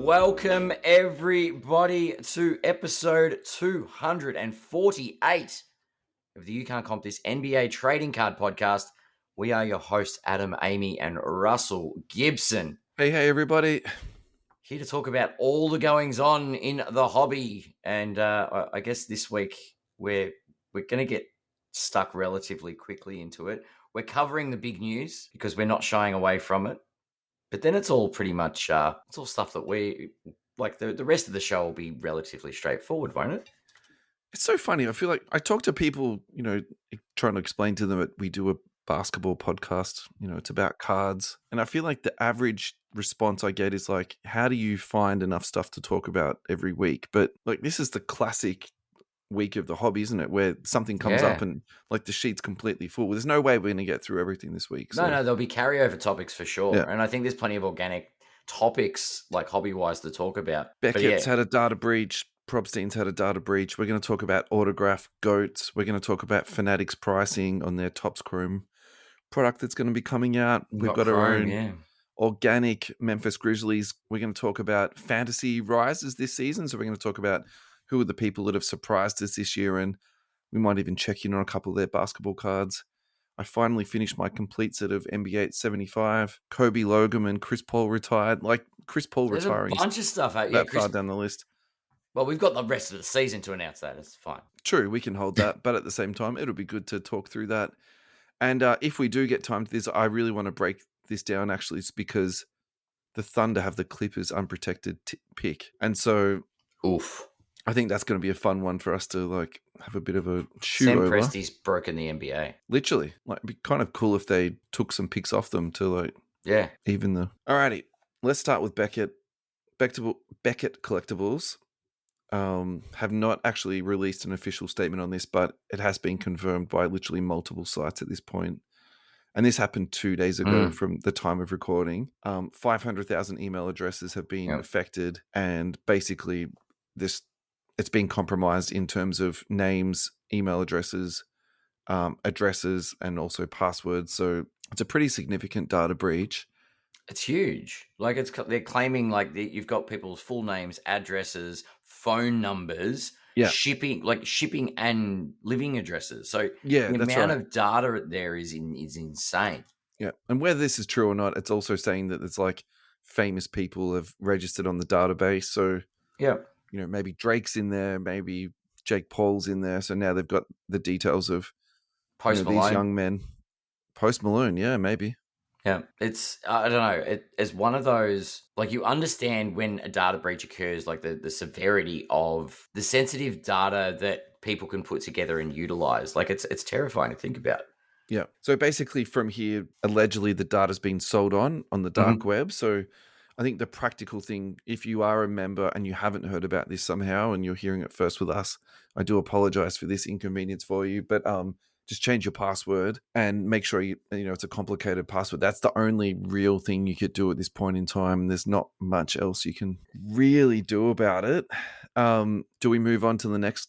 Welcome everybody to episode 248 of the You Can't Comp This NBA Trading Card Podcast. We are your hosts, Adam, Amy, and Russell Gibson. Hey, everybody. Here to talk about all the goings on in the hobby. And I guess this week we're going to get stuck relatively quickly into it. We're covering the big news because we're not shying away from it. But then it's all pretty much, it's all stuff that we, like the rest of the show will be relatively straightforward, won't it? It's so funny. I feel like I talk to people, trying to explain to them that we do a basketball podcast, it's about cards. And I feel like the average response I get is like, how do you find enough stuff to talk about every week? But like, this is the classic week of the hobby, isn't it? Where something comes up and like the sheet's completely full. There's no way we're going to get through everything this week. So. No, there'll be carryover topics for sure. Yeah. And I think there's plenty of organic topics, like hobby-wise, to talk about. Beckett's had a data breach. Probstein's had a data breach. We're going to talk about autograph goats. We're going to talk about Fanatics pricing on their Topps Chrome product that's going to be coming out. We've got our own organic Memphis Grizzlies. We're going to talk about fantasy rises this season. So we're going to talk about who are the people that have surprised us this year, and we might even check in on a couple of their basketball cards. I finally finished my complete set of NBA 75. Kobe Logan and Chris Paul retired. Like Chris Paul retiring. There's a bunch of stuff out that far down the list. Well, we've got the rest of the season to announce that. It's fine. True, we can hold that. But at the same time, it'll be good to talk through that. And if we do get time to this, I really want to break this down, actually. It's because the Thunder have the Clippers unprotected pick. And so... Oof. I think that's going to be a fun one for us to like have a bit of a shoot over. Sam Presti's broken the NBA. Literally. Like, it'd be kind of cool if they took some picks off them to like even the... Alrighty, let's start with Beckett. Beckett Collectibles have not actually released an official statement on this, but it has been confirmed by literally multiple sites at this point. And this happened 2 days ago from the time of recording. 500,000 email addresses have been affected, and basically it's been compromised in terms of names, email addresses, addresses, and also passwords. So it's a pretty significant data breach. It's huge. Like they're claiming like you've got people's full names, addresses, phone numbers, shipping and living addresses. So the amount of data there is insane. Yeah, and whether this is true or not, it's also saying that it's like famous people have registered on the database. So maybe Drake's in there, maybe Jake Paul's in there. So now they've got the details of Post Malone. These young men. Post Malone, yeah, maybe. Yeah, it's, I don't know, it's one of those, like you understand when a data breach occurs, like the severity of the sensitive data that people can put together and utilize. Like it's terrifying to think about. Yeah. So basically from here, allegedly the data's been sold on the dark web. So I think the practical thing, if you are a member and you haven't heard about this somehow and you're hearing it first with us, I do apologize for this inconvenience for you, but just change your password and make sure it's a complicated password. That's the only real thing you could do at this point in time. There's not much else you can really do about it. Do we move on to the next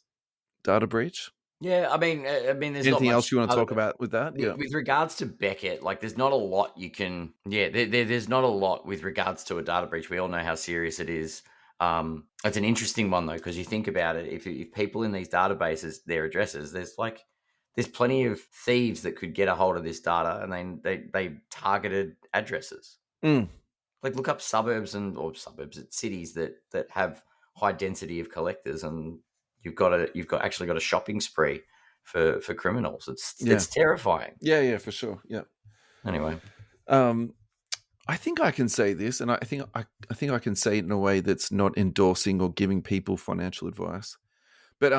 data breach? Yeah, I mean, there's anything else you want to talk about with that? Yeah. With regards to Beckett, like, there's not a lot you can. Yeah, there's not a lot with regards to a data breach. We all know how serious it is. It's an interesting one though, because you think about it. If people in these databases, their addresses, there's plenty of thieves that could get a hold of this data, and then they targeted addresses. Like, look up cities that have high density of collectors, and you've actually got a shopping spree for criminals. It's terrifying. Yeah, for sure. Yeah. Anyway, I think I can say this, and I think I can say it in a way that's not endorsing or giving people financial advice. But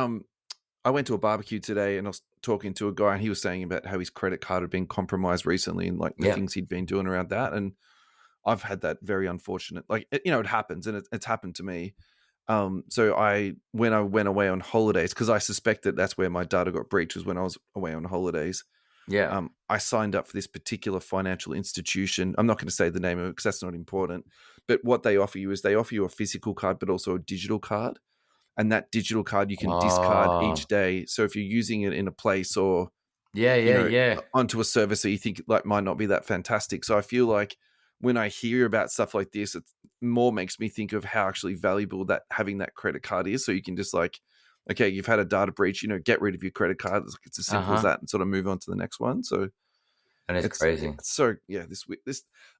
I went to a barbecue today, and I was talking to a guy, and he was saying about how his credit card had been compromised recently, and like the things he'd been doing around that. And I've had that very unfortunate, like it happens, and it's happened to me. So when I went away on holidays, because I suspect that that's where my data got breached, was when I was away on holidays. Yeah. I signed up for this particular financial institution. I'm not going to say the name of it because that's not important. But what they offer you is they offer you a physical card, but also a digital card. And that digital card you can discard each day. So if you're using it in a place or onto a service that you think like might not be that fantastic. So I feel like when I hear about stuff like this, more makes me think of how actually valuable that having that credit card is. So you can just like, okay, you've had a data breach, get rid of your credit card. It's as simple as that, and sort of move on to the next one. So and it's crazy. So yeah, this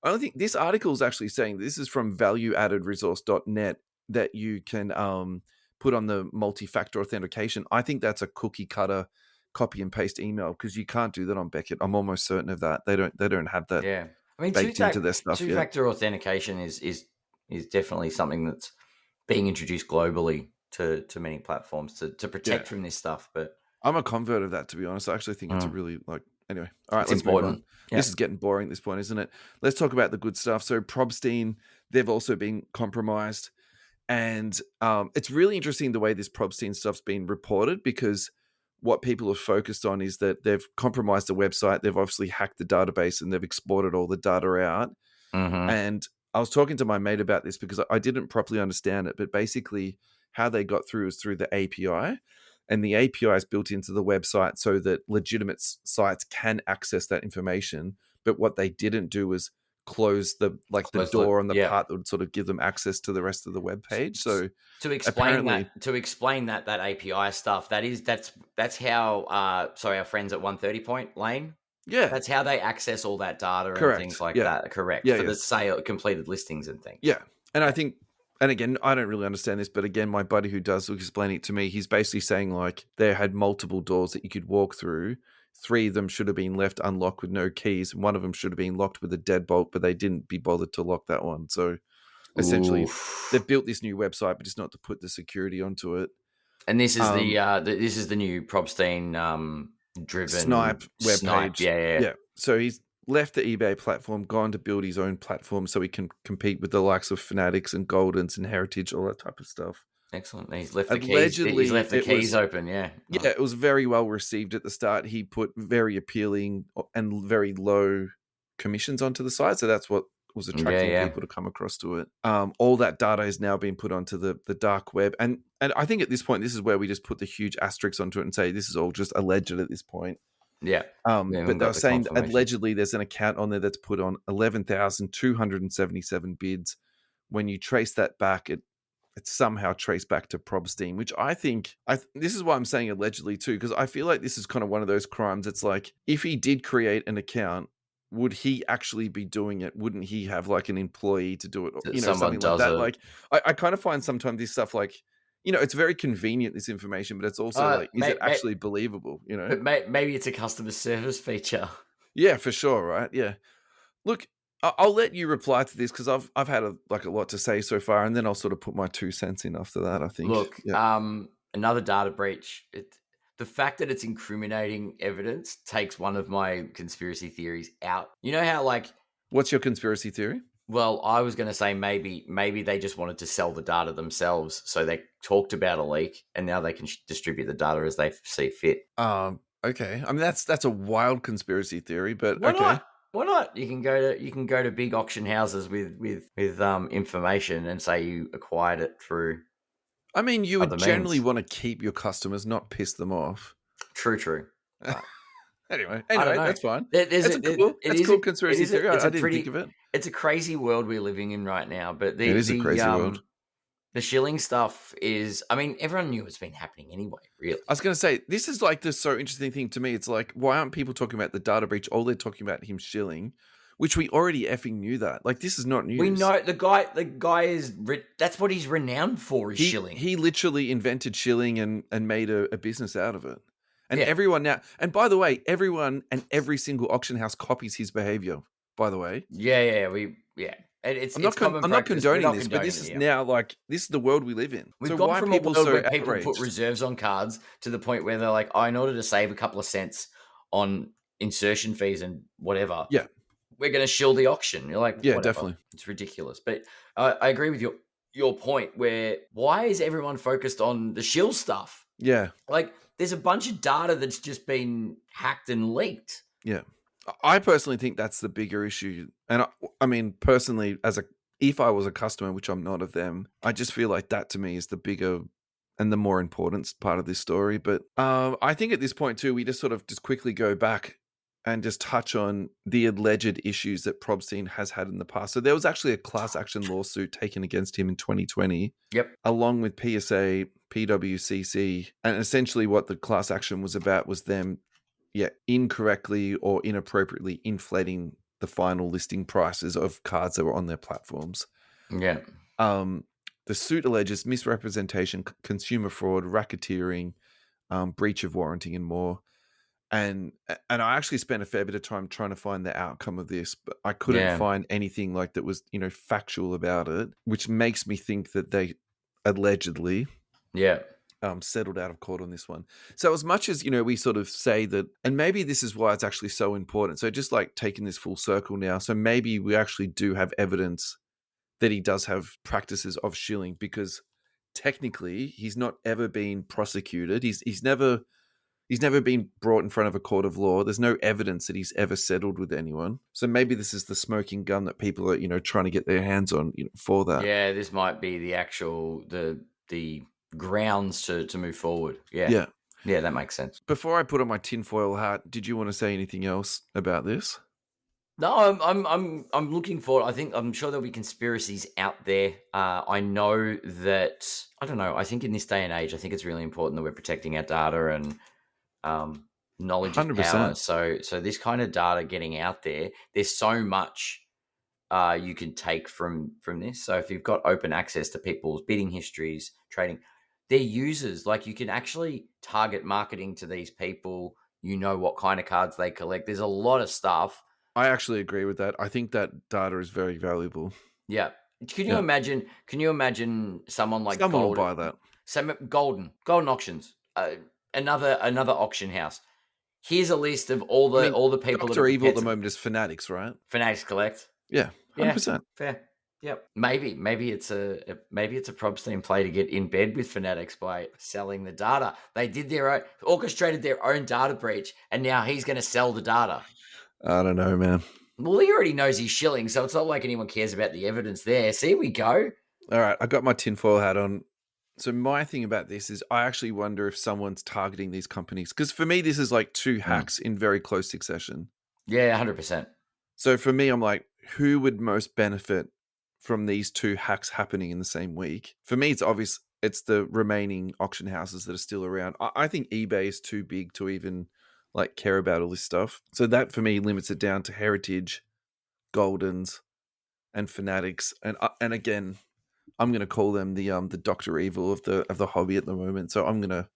I don't think this article is actually saying this is from valueaddedresource.net that you can put on the multi-factor authentication. I think that's a cookie cutter copy and paste email because you can't do that on Beckett. I'm almost certain of that. They don't have that. Yeah, I mean, baked into their stuff. Two-factor authentication is definitely something that's being introduced globally to many platforms to protect from this stuff. But I'm a convert of that, to be honest. I actually think it's a really anyway. All right, let's move on. Yeah. This is getting boring at this point, isn't it? Let's talk about the good stuff. So Probstein, they've also been compromised. And it's really interesting the way this Probstein stuff's been reported, because what people have focused on is that they've compromised the website. They've obviously hacked the database and they've exported all the data out. And I was talking to my mate about this because I didn't properly understand it. But basically how they got through is through the API. And the API is built into the website so that legitimate sites can access that information. But what they didn't do was close the door on the part that would sort of give them access to the rest of the web page. So to explain that API stuff, that's how our friends at 130 Point Lane. Yeah. That's how they access all that data and things like that. Correct. For the sale completed listings and things. Yeah. And I think, and again, I don't really understand this, but again, my buddy who does explain it to me, he's basically saying like they had multiple doors that you could walk through. 3 of them should have been left unlocked with no keys. One of them should have been locked with a deadbolt, but they didn't be bothered to lock that one. So essentially, they've built this new website, but just not to put the security onto it. And this is this is the new Probstein driven Snipe web page. Yeah. So he's left the eBay platform, gone to build his own platform so he can compete with the likes of Fanatics and Goldens and Heritage, all that type of stuff. Excellent. He's left the keys. He's left the keys open. Yeah. Yeah, it was very well received at the start. He put very appealing and very low commissions onto the site, so that's what was attracting people to come across to it. All that data is now being put onto the dark web, and I think at this point, this is where we just put the huge asterisk onto it and say this is all just alleged at this point. Yeah. But they were saying that allegedly there's an account on there that's put on 11,277 bids. When you trace that back, it's somehow traced back to Probstein, which I think, this is why I'm saying allegedly too, because I feel like this is kind of one of those crimes. It's like, if he did create an account, would he actually be doing it? Wouldn't he have like an employee to do it? Or, something like that. Like, I kind of find sometimes this stuff like, it's very convenient, this information, but it's also is it actually believable? But maybe it's a customer service feature. Yeah, for sure, right? Yeah. Look, I'll let you reply to this because I've had a lot to say so far, and then I'll sort of put my 2 cents in after that, I think. Look, another data breach. The fact that it's incriminating evidence takes one of my conspiracy theories out. You know how what's your conspiracy theory? Well, I was going to say maybe they just wanted to sell the data themselves, so they talked about a leak, and now they can distribute the data as they see fit. Okay. I mean, that's a wild conspiracy theory, but Why not? Why not? You can go to big auction houses with information and say you acquired it through. I mean, you would generally want to keep your customers, not piss them off. True. Anyway, that's fine. It's a cool conspiracy theory. I didn't think of it. It's a crazy world we're living in right now, but it is a crazy world. The shilling stuff is, I mean, everyone knew it's been happening anyway, really. I was going to say, this is like the so interesting thing to me. It's like, why aren't people talking about the data breach? All they're talking about him shilling, which we already effing knew that. Like, this is not news. We know the guy is, that's what he's renowned for, is shilling. He literally invented shilling and made a business out of it. And everyone now, and by the way, everyone and every single auction house copies his behavior, by the way. Yeah. I'm not condoning this, but this is now this is the world we live in. We've gone from a world where people put reserves on cards to the point where they're like, in order to save a couple of cents on insertion fees and whatever, we're going to shill the auction. You're like, whatever. Definitely. It's ridiculous. But I agree with your point where why is everyone focused on the shill stuff? Yeah. There's a bunch of data that's just been hacked and leaked. Yeah. I personally think that's the bigger issue. And I mean, personally, if I was a customer, which I'm not of them, I just feel like that to me is the bigger and the more important part of this story. But I think at this point too, we just quickly go back and just touch on the alleged issues that Probstein has had in the past. So there was actually a class action lawsuit taken against him in 2020. Yep. Along with PSA, PWCC. And essentially what the class action was about was them, incorrectly or inappropriately inflating the final listing prices of cards that were on their platforms. Yeah. The suit alleges misrepresentation, consumer fraud, racketeering, breach of warranty, and more. And I actually spent a fair bit of time trying to find the outcome of this, but I couldn't find anything like that was, factual about it, which makes me think that they allegedly settled out of court on this one. So as much as, we sort of say that, and maybe this is why it's actually so important. So just like taking this full circle now. So maybe we actually do have evidence that he does have practices of shilling, because technically he's not ever been prosecuted. He's never been brought in front of a court of law. There's no evidence that he's ever settled with anyone. So maybe this is the smoking gun that people are, trying to get their hands on, for that. Yeah, this might be the actual the grounds to move forward. Yeah, that makes sense. Before I put on my tinfoil hat, did you want to say anything else about this? No, I'm looking for. I'm sure there'll be conspiracies out there. I know that I don't know. I think in this day and age, I think it's really important that we're protecting our data and knowledge 100%. Is power. So this kind of data getting out there, there's so much you can take from this. So if you've got open access to people's bidding histories, trading, their users, like you can actually target marketing to these people. You know what kind of cards they collect. There's a lot of stuff. I actually agree with that. I think that data is very valuable. Yeah. Can you imagine? Can you imagine someone like someone will buy that? Golden Auctions, another auction house. Here's a list of all the people. Dr. Evil at the moment is Fanatics, right? Fanatics collect. Yeah, 100%. Fair. Yep. Maybe it's a Probstein play to get in bed with Fanatics by selling the data. They did orchestrated their own data breach, and now he's going to sell the data. I don't know, man. Well, he already knows he's shilling, so it's not like anyone cares about the evidence there. See, we go. All right, I got my tinfoil hat on. So my thing about this is I actually wonder if someone's targeting these companies. Because for me, this is like two hacks in very close succession. Yeah, 100%. So for me, I'm like, who would most benefit from these two hacks happening in the same week? For me, it's obvious it's the remaining auction houses that are still around. I think eBay is too big to even care about all this stuff. So that for me limits it down to Heritage, Goldens, and Fanatics. And again, I'm going to call them the Dr. Evil of the hobby at the moment. So I'm going to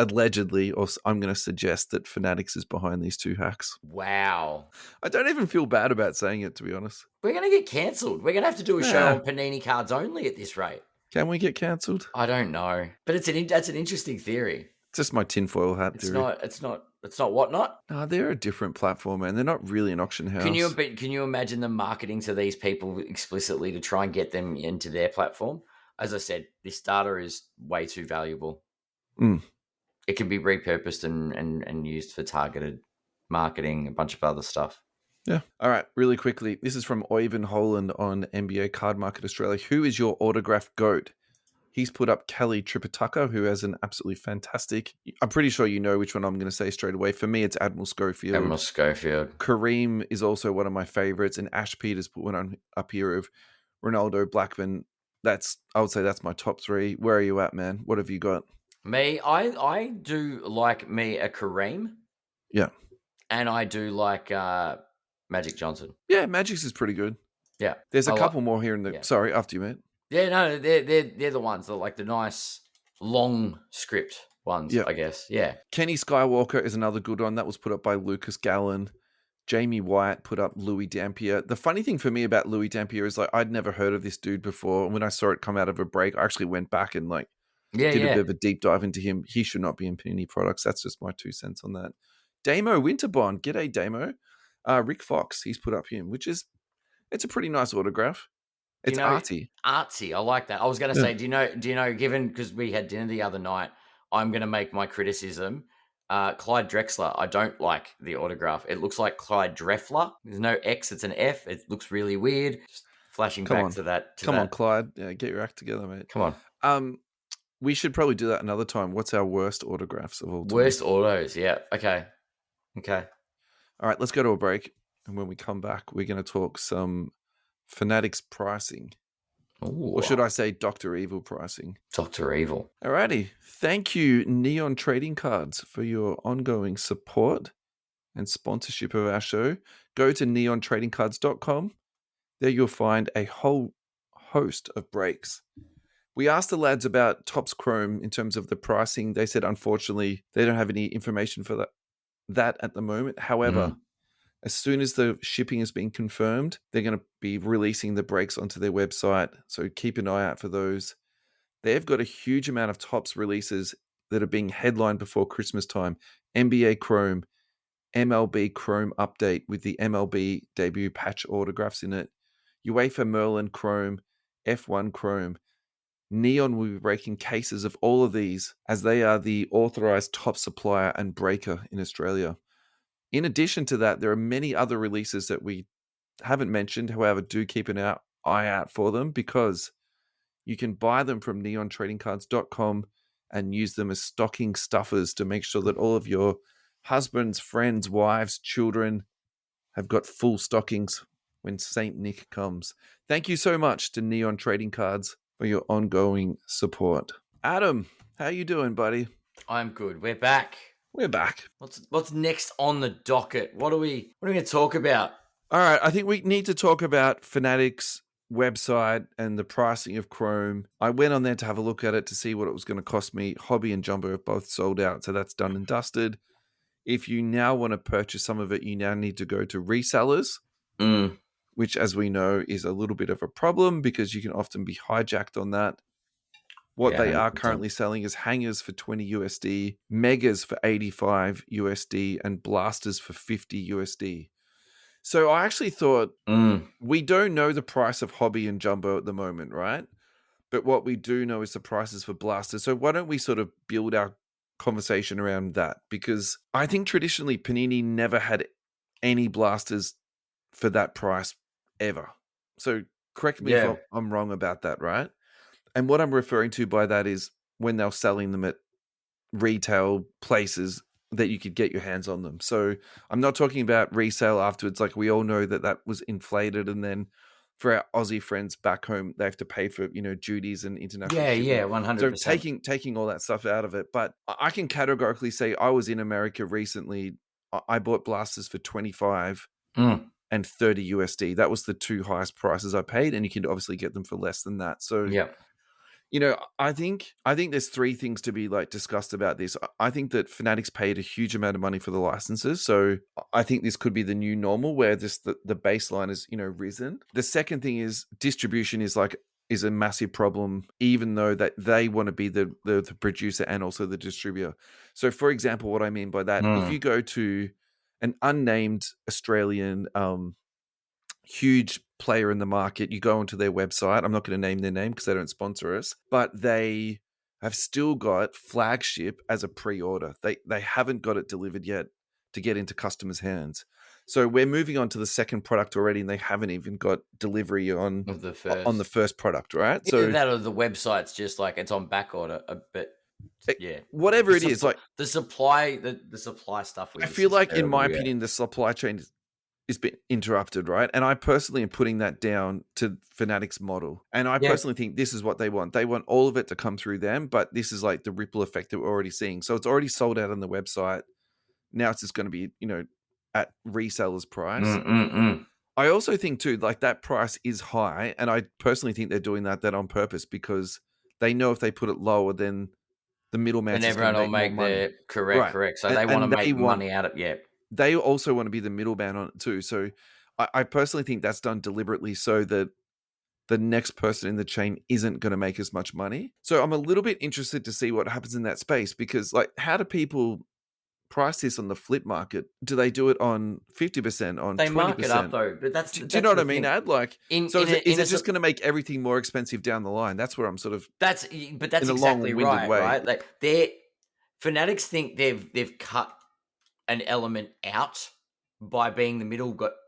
allegedly, or I'm going to suggest that Fanatics is behind these two hacks. Wow. I don't even feel bad about saying it, to be honest. We're going to get cancelled. We're going to have to do a show on Panini cards only at this rate. Can we get cancelled? I don't know, but that's an interesting theory. It's just my tinfoil hat theory. It's not whatnot. No, they're a different platform, man. They're not really an auction house. Can you imagine them marketing to these people explicitly to try and get them into their platform? As I said, this data is way too valuable. It can be repurposed and used for targeted marketing, a bunch of other stuff. Yeah. All right. Really quickly, this is from Oyvind Holland on NBA Card Market Australia. Who is your autograph GOAT? He's put up Kelly Tripitaka, who has an absolutely fantastic... I'm pretty sure you know which one I'm going to say straight away. For me, it's Admiral Schofield. Kareem is also one of my favorites. And Ash Peters put one on up here of Ronaldo Blackman. I would say that's my top three. Where are you at, man? What have you got? Me, I do like me a Kareem. Yeah. And I do like Magic Johnson. Yeah, Magic's is pretty good. Yeah. There's a couple more here in the... Yeah. Sorry, after you, mate. Yeah, no, they're the ones. They're like the nice, long script ones, I guess. Yeah. Kenny Skywalker is another good one. That was put up by Lucas Gallen. Jamie White put up Louis Dampier. The funny thing for me about Louis Dampier is I'd never heard of this dude before. And when I saw it come out of a break, I actually went back and did a bit of a deep dive into him. He should not be in Panini products. That's just my 2 cents on that. Damo Winterbond. G'day, Damo. Rick Fox, he's put up him, it's a pretty nice autograph. It's artsy. Artsy. I like that. I was going to say, do you know, given, because we had dinner the other night, I'm going to make my criticism. Clyde Drexler, I don't like the autograph. It looks like Clyde Dreffler. There's no X, it's an F. It looks really weird. Just flashing back to that. Come on, Clyde. Yeah, get your act together, mate. Come on. We should probably do that another time. What's our worst autographs of all time? Worst autos, yeah. Okay. All right, let's go to a break. And when we come back, we're going to talk some Fanatics pricing. Ooh. Or should I say Dr. Evil pricing? Dr. Evil. Alrighty. Thank you, Neon Trading Cards, for your ongoing support and sponsorship of our show. Go to neontradingcards.com. There you'll find a whole host of breaks. We asked the lads about Topps Chrome in terms of the pricing. They said, unfortunately, they don't have any information for that at the moment. However, as soon as the shipping has been confirmed, they're going to be releasing the breaks onto their website. So keep an eye out for those. They've got a huge amount of Topps releases that are being headlined before Christmas time. NBA Chrome, MLB Chrome update with the MLB debut patch autographs in it, UEFA Merlin Chrome, F1 Chrome. Neon will be breaking cases of all of these as they are the authorized top supplier and breaker in Australia. In addition to that, there are many other releases that we haven't mentioned. However, do keep an eye out for them because you can buy them from neontradingcards.com and use them as stocking stuffers to make sure that all of your husbands, friends, wives, children have got full stockings when St. Nick comes. Thank you so much to Neon Trading Cards for your ongoing support. Adam, how you doing, buddy? I'm good. We're back. We're back. What's next on the docket? What are we going to talk about? All right, I think we need to talk about Fanatics website and the pricing of Chrome. I went on there to have a look at it to see what it was going to cost me. Hobby and Jumbo have both sold out, so that's done and dusted. If you now want to purchase some of it, you now need to go to resellers, which, as we know, is a little bit of a problem because you can often be hijacked on that. What they are currently selling is hangers for 20 USD, megas for 85 USD, and blasters for 50 USD. So I actually thought we don't know the price of Hobby and Jumbo at the moment, right? But what we do know is the prices for blasters. So why don't we sort of build our conversation around that? Because I think traditionally Panini never had any blasters for that price ever. So correct me if I'm wrong about that, right? And what I'm referring to by that is when they're selling them at retail places that you could get your hands on them. So I'm not talking about resale afterwards. Like we all know that was inflated, and then for our Aussie friends back home, they have to pay for duties and international shipping. Yeah, 100%. So taking all that stuff out of it, but I can categorically say I was in America recently. I bought blasters for 25 and 30 USD. That was the two highest prices I paid, and you can obviously get them for less than that. So I think there's three things to be discussed about this. I think that Fanatics paid a huge amount of money for the licenses, so I think this could be the new normal where the baseline is risen. The second thing is distribution is a massive problem, even though that they want to be the producer and also the distributor. So, for example, what I mean by that, if you go to an unnamed Australian huge player in the market, you go onto their website. I'm not going to name their name because they don't sponsor us, but they have still got Flagship as a pre-order. They haven't got it delivered yet to get into customers' hands. So we're moving on to the second product already, and they haven't even got delivery on the first product, right? Either so that or the website's just it's on back order, but whatever it is, the supply stuff. I feel like, in my opinion, the supply chain is been interrupted, right? And I personally am putting that down to Fanatics model. And I personally think this is what they want. They want all of it to come through them, but this is the ripple effect that we're already seeing. So it's already sold out on the website. Now it's just going to be, at resellers price. I also think too, that price is high. And I personally think they're doing that on purpose because they know if they put it lower, then the middleman and everyone will make their correct. So they want to make money out of it. They also want to be the middleman on it too. So I personally think that's done deliberately so that the next person in the chain isn't going to make as much money. So I'm a little bit interested to see what happens in that space because how do people price this on the flip market? Do they do it on 50%, on 20%? They mark it up though, but that's do you know what I mean, Ad? Is it just going to make everything more expensive down the line? That's where I'm sort of that's exactly right? Fanatics think they've cut an element out by being the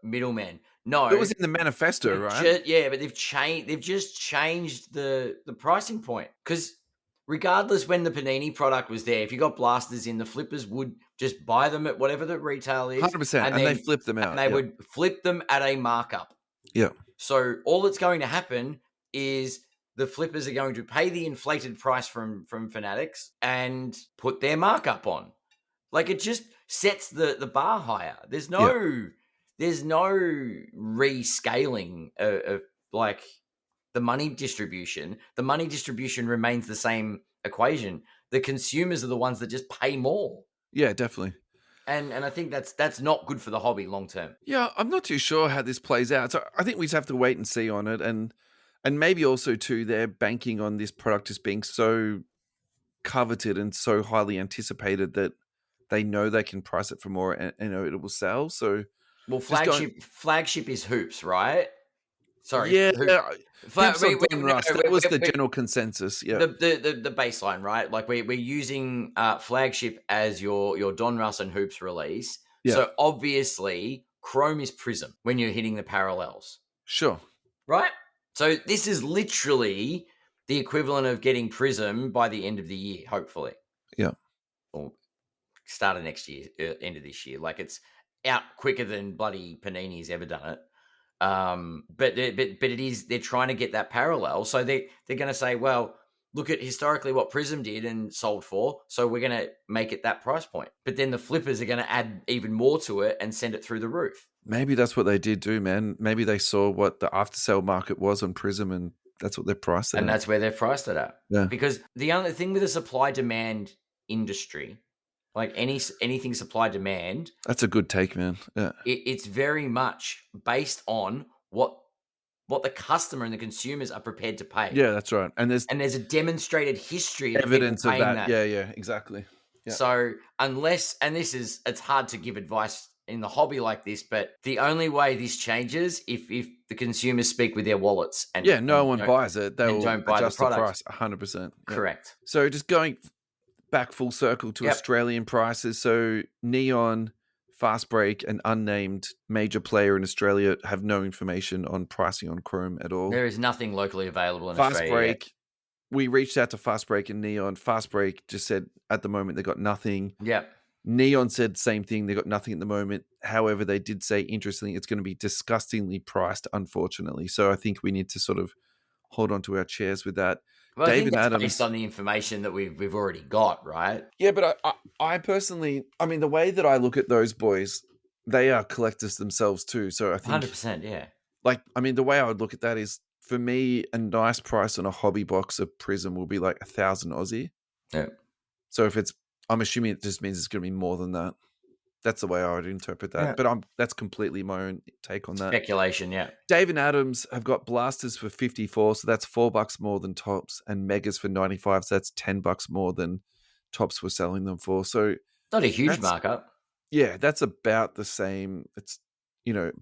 middleman. No, it was in the manifesto, right? But they've just changed the pricing point because regardless when the Panini product was there, if you got blasters in, the flippers would just buy them at whatever the retail is, 100%, and they flip them out. And they would flip them at a markup. Yeah. So all that's going to happen is the flippers are going to pay the inflated price from Fanatics and put their markup on. Like, it just sets the bar higher. There's no rescaling of like the money distribution. The money distribution remains the same equation. The consumers are the ones that just pay more. Yeah, definitely. And I think that's not good for the hobby long term. Yeah, I'm not too sure how this plays out. So I think we just have to wait and see on it, and maybe also too, they're banking on this product just being so coveted and so highly anticipated that they know they can price it for more, and it will sell. So, well, flagship is hoops, right? Sorry, yeah. That was the general consensus. Yeah, the baseline, right? Like we're using flagship as your Donruss and hoops release. Yeah. So obviously, Chrome is Prism when you're hitting the parallels. Sure. Right. So this is literally the equivalent of getting Prism by the end of the year, hopefully. Yeah. Or start of next year, end of this year. Like, it's out quicker than bloody Panini's ever done it. But it is, they're trying to get that parallel. So they're going to say, well, look at historically what Prism did and sold for, so we're going to make it that price point. But then the flippers are going to add even more to it and send it through the roof. Maybe that's what they did do, man. Maybe they saw what the after sale market was on Prism, and that's what they're priced at. And that's where they've priced it at. Yeah. Because the only thing with a supply demand industry, like anything supply demand, that's a good take, man. Yeah, it's very much based on what the customer and the consumers are prepared to pay. Yeah, that's right. And there's a demonstrated history of evidence of that. Yeah, exactly. Yeah. So it's hard to give advice in the hobby like this, but the only way this changes if the consumers speak with their wallets and no one buys it, they will don't buy adjust the price 100%. Correct. So just going back full circle to Australian prices. So Neon, Fast Break, an unnamed major player in Australia, have no information on pricing on Chrome at all. There is nothing locally available in Fast Australia. Break, yet. We reached out to Fast Break and Neon. Fast Break just said at the moment they got nothing. Yeah. Neon said the same thing. They got nothing at the moment. However, they did say, interestingly, it's going to be disgustingly priced, unfortunately. So I think we need to sort of hold on to our chairs with that. Well, David Adams, based on the information that we've already got, right? Yeah, but I personally, I mean, the way that I look at those boys, they are collectors themselves too. So I think 100%, yeah. Like, I mean, the way I would look at that is, for me, a nice price on a hobby box of Prism will be like 1,000 Aussie. Yeah. So if it's, I'm assuming it just means it's going to be more than that. That's the way I would interpret that. Yeah. But that's completely my own take on that. Speculation, yeah. Dave and Adams have got blasters for 54, so that's $4 more than Tops, and Megas for 95, so that's $10 more than Tops were selling them for. So not a huge markup. Yeah, that's about the same. It's,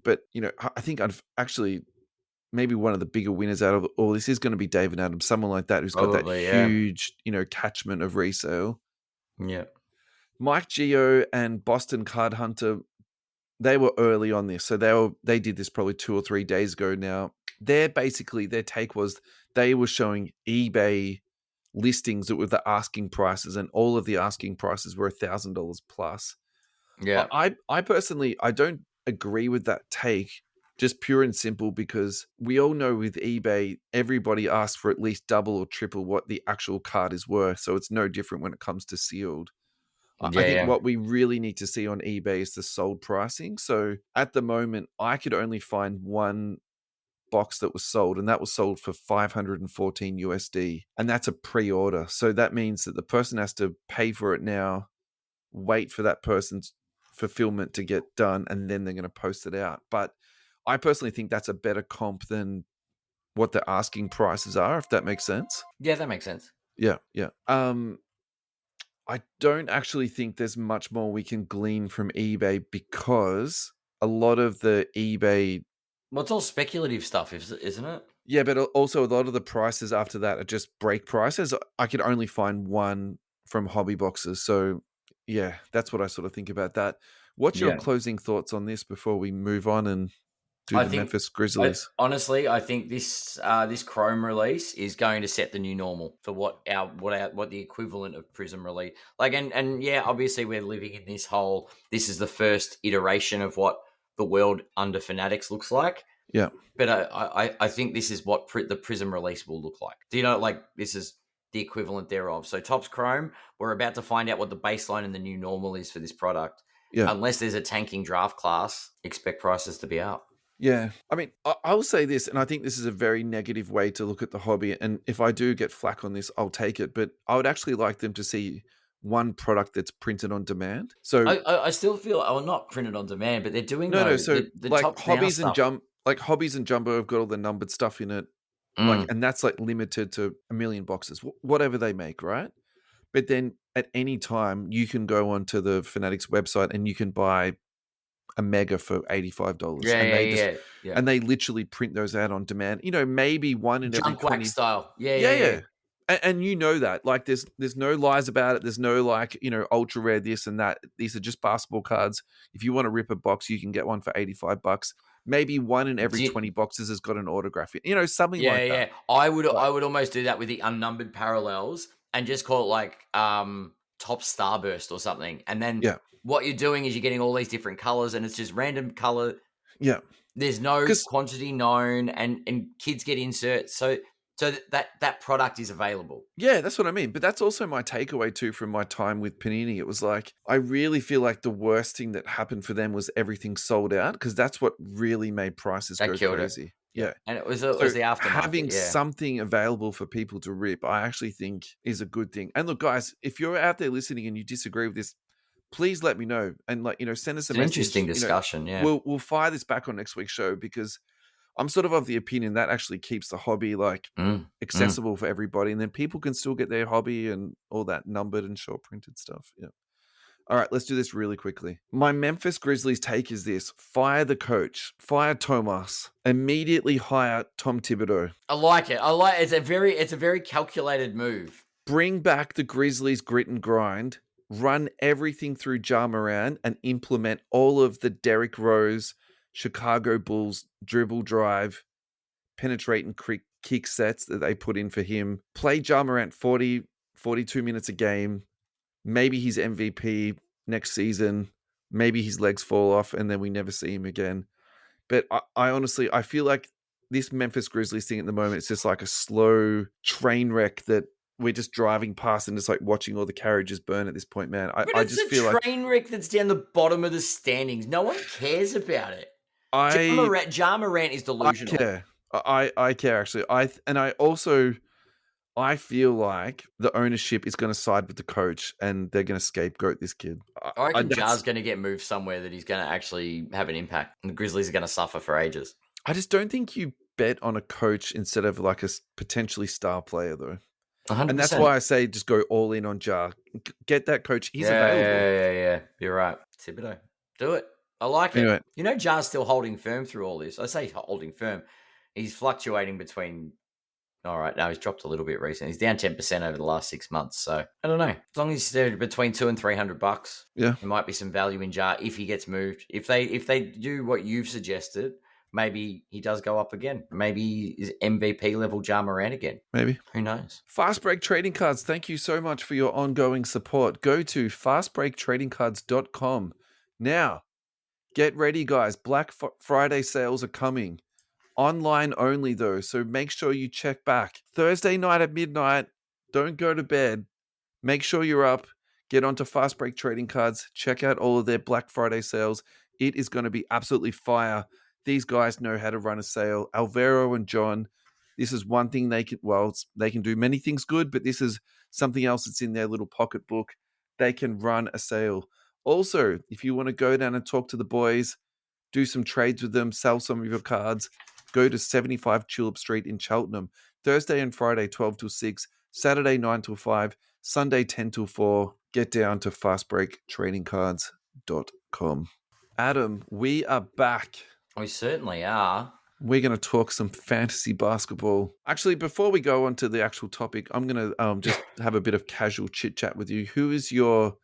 but I think I've actually maybe one of the bigger winners out of all this is going to be Dave and Adams, someone like that who's got that huge, catchment of resale. Yeah. Mike Geo and Boston Card Hunter, they were early on this. So they did this probably 2 or 3 days ago now. Their take was they were showing eBay listings that were the asking prices, and all of the asking prices were $1,000 plus. Yeah. I personally, I don't agree with that take, just pure and simple, because we all know with eBay, everybody asks for at least double or triple what the actual card is worth. So it's no different when it comes to sealed. I think what we really need to see on eBay is the sold pricing. So at the moment, I could only find one box that was sold, and that was sold for $514 USD. And that's a pre-order. So that means that the person has to pay for it now, wait for that person's fulfillment to get done, and then they're going to post it out. But I personally think that's a better comp than what the asking prices are, if that makes sense. Yeah, that makes sense. Yeah. I don't actually think there's much more we can glean from eBay, because a lot of the eBay... Well, it's all speculative stuff, isn't it? Yeah, but also a lot of the prices after that are just break prices. I could only find one from hobby boxes. So yeah, that's what I sort of think about that. What's your closing thoughts on this before we move on and to the Memphis Grizzlies. Honestly, I think this Chrome release is going to set the new normal for what the equivalent of Prism release. Like, and yeah, obviously we're living in this whole. This is the first iteration of what the world under Fanatics looks like. Yeah, but I think this is what the Prism release will look like. Do you know? Like, this is the equivalent thereof. So Topps Chrome, we're about to find out what the baseline and the new normal is for this product. Yeah. Unless there's a tanking draft class, expect prices to be out. Yeah. I mean, I will say this, and I think this is a very negative way to look at the hobby. And if I do get flack on this, I'll take it. But I would actually like them to see one product that's printed on demand. So I still feel, not printed on demand, but they're doing So the like Topps hobbies Now and stuff. Hobbies and Jumbo have got all the numbered stuff in it. Like, and that's like limited to 1 million boxes, whatever they make, right? But then at any time you can go onto the Fanatics website and you can buy a mega for $85. Yeah. And they literally print those out on demand. You know, maybe one in every 20 style. Yeah. And you know that, like, there's no lies about it. There's no, like, you know, ultra rare this and that. These are just basketball cards. If you want to rip a box, you can get one for $85. Maybe one in every 20 boxes has got an autograph. You know, something like that. Yeah. I would almost do that with the unnumbered parallels and just call it like Top Starburst or something. And then what you're doing is you're getting all these different colors, and it's just random color. Yeah. There's no quantity known, and kids get inserts. So that product is available. Yeah, that's what I mean. But that's also my takeaway too from my time with Panini. It was like, I really feel like the worst thing that happened for them was everything sold out, because that's what really made prices go crazy. Yeah. And it was the aftermarket. Having something available for people to rip, I actually think is a good thing. And look, guys, if you're out there listening and you disagree with this, please let me know. And, like, you know, send us a message. Interesting discussion. You know, we'll fire this back on next week's show, because I'm sort of the opinion that actually keeps the hobby like accessible for everybody, and then people can still get their hobby and all that numbered and short printed stuff. Yeah. All right, let's do this really quickly. My Memphis Grizzlies take is this: fire the coach, fire Tomas, immediately hire Tom Thibodeau. I like it. It's a very calculated move. Bring back the Grizzlies grit and grind. Run everything through Ja Morant and implement all of the Derrick Rose, Chicago Bulls dribble drive, penetrate and kick sets that they put in for him. Play Ja Morant 40, 42 minutes a game. Maybe he's MVP next season. Maybe his legs fall off and then we never see him again. But I honestly, I feel like this Memphis Grizzlies thing at the moment, it's just like a slow train wreck that we're just driving past and just like watching all the carriages burn at this point, man. I just feel like it's a train wreck that's down the bottom of the standings. No one cares about it. Ja Morant is delusional. I care. I care, actually. I feel like the ownership is going to side with the coach and they're going to scapegoat this kid. I reckon Ja's going to get moved somewhere that he's going to actually have an impact, and the Grizzlies are going to suffer for ages. I just don't think you bet on a coach instead of like a potentially star player, though. 100%. And that's why I say just go all in on Ja. Get that coach. He's available. Yeah. You're right. Thibodeau. Do it. I like it. Anyway. You know, Ja's still holding firm through all this. I say holding firm. He's fluctuating between... All right, now he's dropped a little bit recently. He's down 10% over the last 6 months. So I don't know. As long as he's between $200 and $300, there might be some value in Ja if he gets moved. If they do what you've suggested, maybe he does go up again. Maybe he's MVP level Ja Morant again. Maybe. Who knows? Fast Break Trading Cards, thank you so much for your ongoing support. Go to fastbreaktradingcards.com. Now, get ready, guys. Black Friday sales are coming. Online only, though, so make sure you check back. Thursday night at midnight, don't go to bed. Make sure you're up. Get onto Fast Break Trading Cards. Check out all of their Black Friday sales. It is going to be absolutely fire. These guys know how to run a sale. Alvaro and John, this is one thing they can do many things good, but this is something else that's in their little pocketbook. They can run a sale. Also, if you want to go down and talk to the boys, do some trades with them, sell some of your cards, go to 75 Tulip Street in Cheltenham. Thursday and Friday, 12 till 6. Saturday, 9 till 5. Sunday, 10 till 4. Get down to fastbreaktradingcards.com. Adam, we are back. We certainly are. We're going to talk some fantasy basketball. Actually, before we go on to the actual topic, I'm going to just have a bit of casual chit-chat with you. Who is your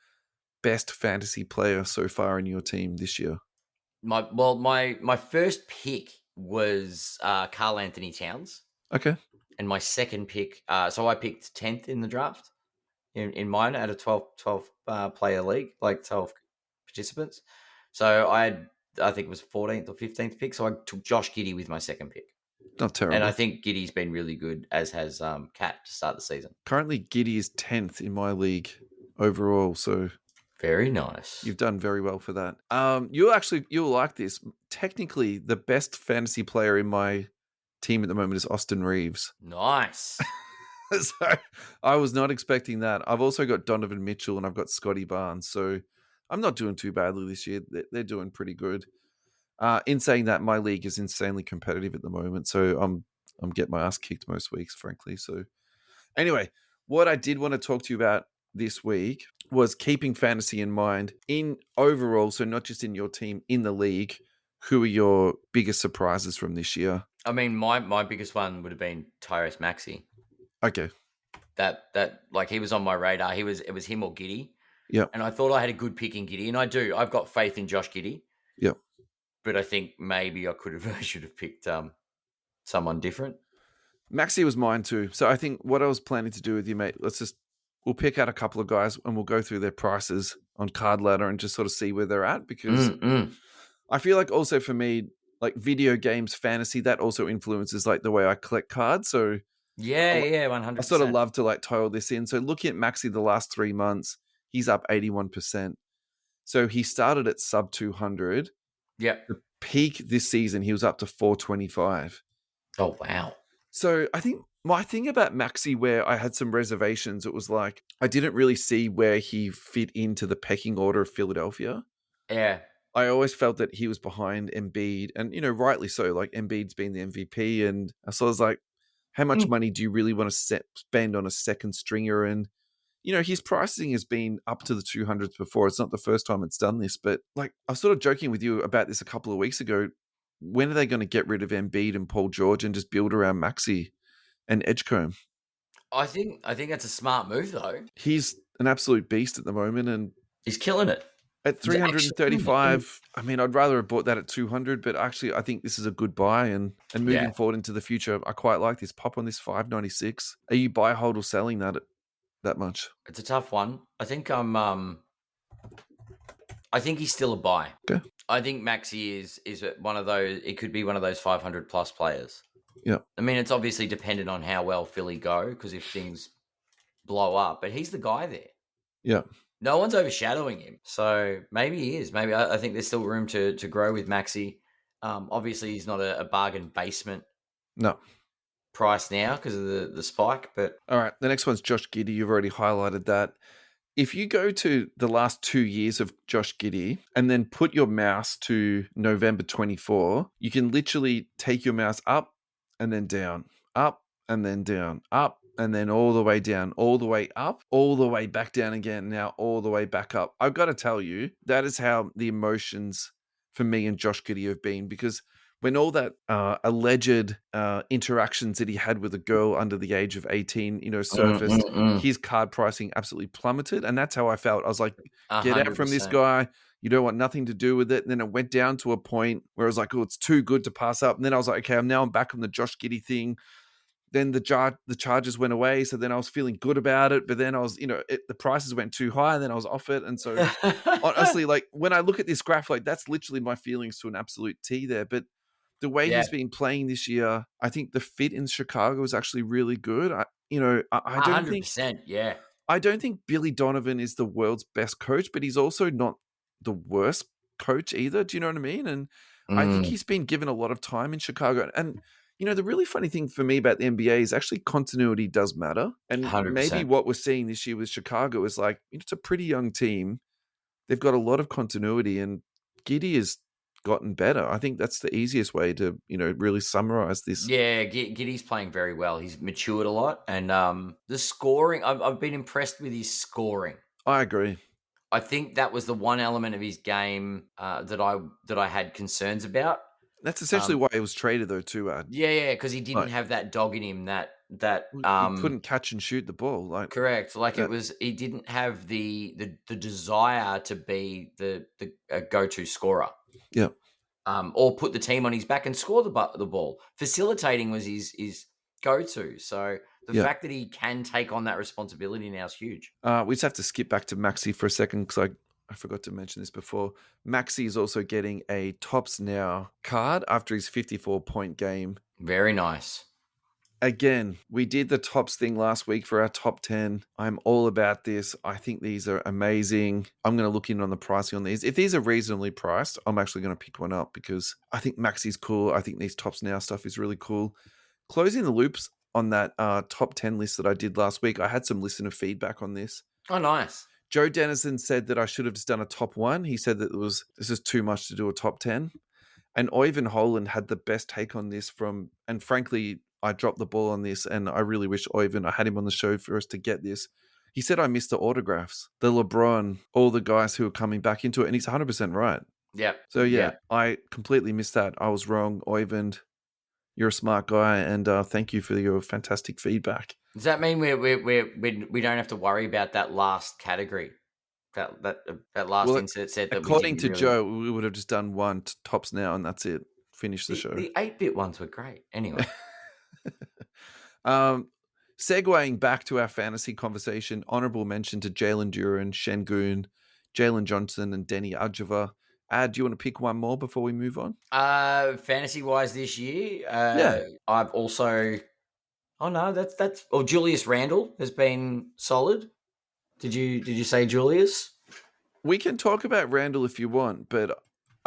best fantasy player so far in your team this year? My first pick was Carl Anthony Towns. Okay. And my second pick, so I picked 10th in the draft in mine at a 12 player league, like 12 participants. So I think it was 14th or 15th pick. So I took Josh Giddey with my second pick. Not terrible. And I think Giddey's been really good, as has Cat to start the season. Currently, Giddey is 10th in my league overall. So very nice. You've done very well for that. You'll like this. Technically, the best fantasy player in my team at the moment is Austin Reeves. Nice. So I was not expecting that. I've also got Donovan Mitchell and I've got Scotty Barnes. So I'm not doing too badly this year. They're doing pretty good. In saying that, my league is insanely competitive at the moment. So I'm getting my ass kicked most weeks, frankly. So anyway, what I did want to talk to you about this week was keeping fantasy in mind in overall, so not just in your team, in the league. Who are your biggest surprises from this year? I mean, my biggest one would have been Tyrese Maxey. Okay. That like he was on my radar. It was him or Giddey. Yeah. And I thought I had a good pick in Giddey, and I do. I've got faith in Josh Giddey. Yeah. But I think maybe I should have picked someone different. Maxey was mine too. So I think what I was planning to do with you, mate, we'll pick out a couple of guys and we'll go through their prices on Card Ladder and just sort of see where they're at, because I feel like also for me, like video games, fantasy, that also influences like the way I collect cards. So 100%. I sort of love to like tie all this in. So looking at Maxey the last 3 months, he's up 81%. So he started at sub 200. Yeah. The peak this season, he was up to 425. Oh, wow. So I think my thing about Maxey, where I had some reservations, it was like I didn't really see where he fit into the pecking order of Philadelphia. Yeah. I always felt that he was behind Embiid, and, rightly so. Like, Embiid's been the MVP, and so I was like, how much money do you really want to spend on a second stringer? And, his pricing has been up to the 200s before. It's not the first time it's done this, but like I was sort of joking with you about this a couple of weeks ago. When are they going to get rid of Embiid and Paul George and just build around Maxey and Edgecombe? I think that's a smart move, though. He's an absolute beast at the moment, and he's killing it. At 335, I mean, I'd rather have bought that at 200, but actually I think this is a good buy, and moving forward into the future, I quite like this. Pop on this 596. Are you buy, hold, or selling that much? It's a tough one. I think I think he's still a buy. Okay. I think Maxey is one of those. It could be one of those 500 plus players. Yeah. I mean, it's obviously dependent on how well Philly go, because if things blow up, but he's the guy there. Yeah. No one's overshadowing him, so maybe he is. Maybe I think there's still room to grow with Maxey. Obviously, he's not a bargain basement. No. Price now because of the spike, but all right. The next one's Josh Giddey. You've already highlighted that. If you go to the last 2 years of Josh Giddey and then put your mouse to November 24, you can literally take your mouse up and then down, up and then down, up and then all the way down, all the way up, all the way back down again, now all the way back up. I've got to tell you, that is how the emotions for me and Josh Giddey have been, because when all that alleged interactions that he had with a girl under the age of 18, surfaced, his card pricing absolutely plummeted. And that's how I felt. I was like, get 100%. Out from this guy. You don't want nothing to do with it. And then it went down to a point where I was like, oh, it's too good to pass up. And then I was like, okay, I'm back on the Josh Giddey thing. Then the charges went away. So then I was feeling good about it. But then I was, the prices went too high and then I was off it. And so honestly, like when I look at this graph, like that's literally my feelings to an absolute T there. But the way he's been playing this year, I think the fit in Chicago is actually really good. I don't 100%, I don't think Billy Donovan is the world's best coach, but he's also not the worst coach either. Do you know what I mean? And I think he's been given a lot of time in Chicago. And the really funny thing for me about the NBA is actually continuity does matter. And 100%. Maybe what we're seeing this year with Chicago is like, it's a pretty young team. They've got a lot of continuity, and Giddey has gotten better. I think that's the easiest way to, really summarize this. Yeah, Giddey's playing very well. He's matured a lot. And the scoring, I've been impressed with his scoring. I agree. I think that was the one element of his game that I had concerns about. That's essentially why he was traded, though, too. Yeah, because he didn't have that dog in him. That he couldn't catch and shoot the ball. Like correct. Like he didn't have the desire to be the go-to scorer. Yeah. or put the team on his back and score the ball. Facilitating was his go-to. So the fact that he can take on that responsibility now is huge. We just have to skip back to Maxi for a second because I forgot to mention this before. Maxi is also getting a Tops Now card after his 54-point game. Very nice. Again, we did the tops thing last week for our top 10. I'm all about this. I think these are amazing. I'm going to look in on the pricing on these. If these are reasonably priced, I'm actually going to pick one up because I think Maxi's cool. I think these Tops Now stuff is really cool. Closing the loops on that top 10 list that I did last week, I had some listener feedback on this. Oh, nice. Joe Dennison said that I should have just done a top 1. He said that this is too much to do a top 10. And Oyvind Holland had the best take on this and frankly, I dropped the ball on this, and I really wish I had him on the show for us to get this. He said I missed the autographs, the LeBron, all the guys who are coming back into it, and he's 100% right. Yeah. So, I completely missed that. I was wrong. Oyvind, you're a smart guy, and thank you for your fantastic feedback. Does that mean we don't have to worry about that last category? That last insert set that according to Joe, we would have just done one Tops Now, and that's it. Finish the show. The 8-bit ones were great. Anyway. Segueing back to our fantasy conversation, honorable mention to Jalen Duran, Şengün, Jalen Johnson, and Denny Adjava. Do you want to pick one more before we move on? Fantasy-wise this year, I've also... Oh, no, that's... Oh, Julius Randle has been solid. Did you say Julius? We can talk about Randle if you want, but...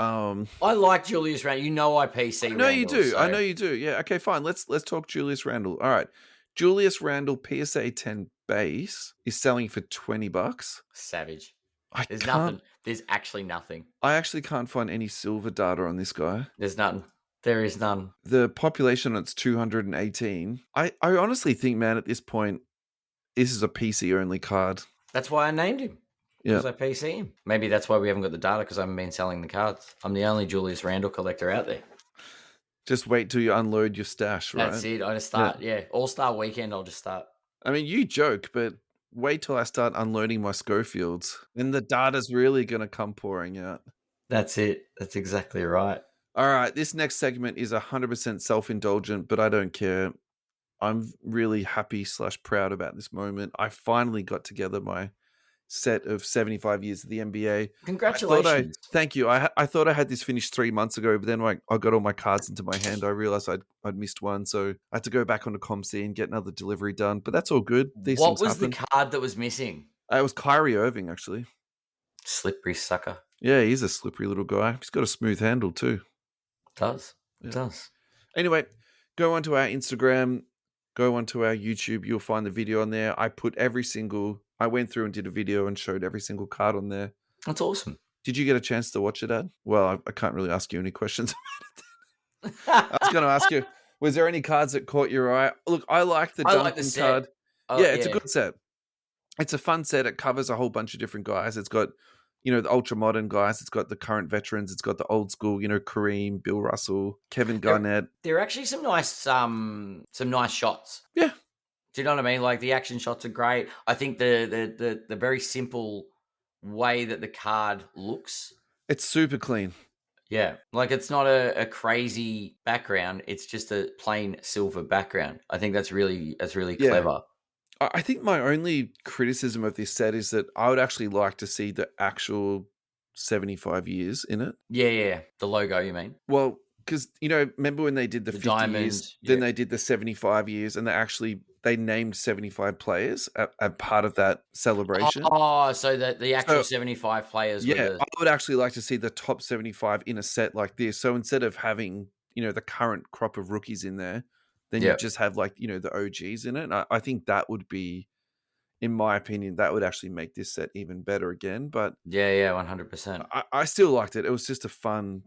I like Julius Randle. You know I PC Randle. No, you do. So. I know you do. Yeah. Okay, fine. Let's talk Julius Randle. All right. Julius Randle PSA 10 base is selling for $20. Savage. Nothing. There's actually nothing. I actually can't find any silver data on this guy. There's none. There is none. The population on it's 218. I honestly think, man, at this point, this is a PC only card. That's why I named him. Because I PC him. Maybe that's why we haven't got the data, because I haven't been selling the cards. I'm the only Julius Randle collector out there. Just wait till you unload your stash, right? That's it. I just start, All-Star Weekend, I'll just start. I mean, you joke, but wait till I start unloading my Schofields. Then the data's really going to come pouring out. That's it. That's exactly right. All right. This next segment is 100% self-indulgent, but I don't care. I'm really happy / proud about this moment. I finally got together my set of 75 years of the NBA. Congratulations. Thank you. I thought I had this finished 3 months ago, but then I got all my cards into my hand. I realized I'd missed one, so I had to go back onto ComC and get another delivery done, but that's all good. What was the card that was missing? It was Kyrie Irving, actually. Slippery sucker. Yeah, he's a slippery little guy. He's got a smooth handle too. It does. Anyway, go onto our Instagram, go onto our YouTube. You'll find the video on there. I went through and did a video and showed every single card on there. That's awesome. Did you get a chance to watch it, Ad? Well, I can't really ask you any questions about it. I was going to ask you, was there any cards that caught your eye? Look, I like the Duncan card. It's a good set. It's a fun set. It covers a whole bunch of different guys. It's got, the ultra modern guys. It's got the current veterans. It's got the old school, Kareem, Bill Russell, Kevin Garnett. There are actually some nice shots. Yeah. Do you know what I mean? Like the action shots are great. I think the very simple way that the card looks. It's super clean. Yeah. Like it's not a crazy background. It's just a plain silver background. I think that's really clever. I think my only criticism of this set is that I would actually like to see the actual 75 years in it. Yeah. The logo, you mean? Well, because, remember when they did the 50 diamonds, years, then they did the 75 years, and they named 75 players as part of that celebration. Oh, so that the actual 75 players. Yeah, I would actually like to see the top 75 in a set like this. So instead of having, the current crop of rookies in there, then you just have the OGs in it. And I think that would be, in my opinion, that would actually make this set even better again. But yeah, 100%. I still liked it. It was just a fun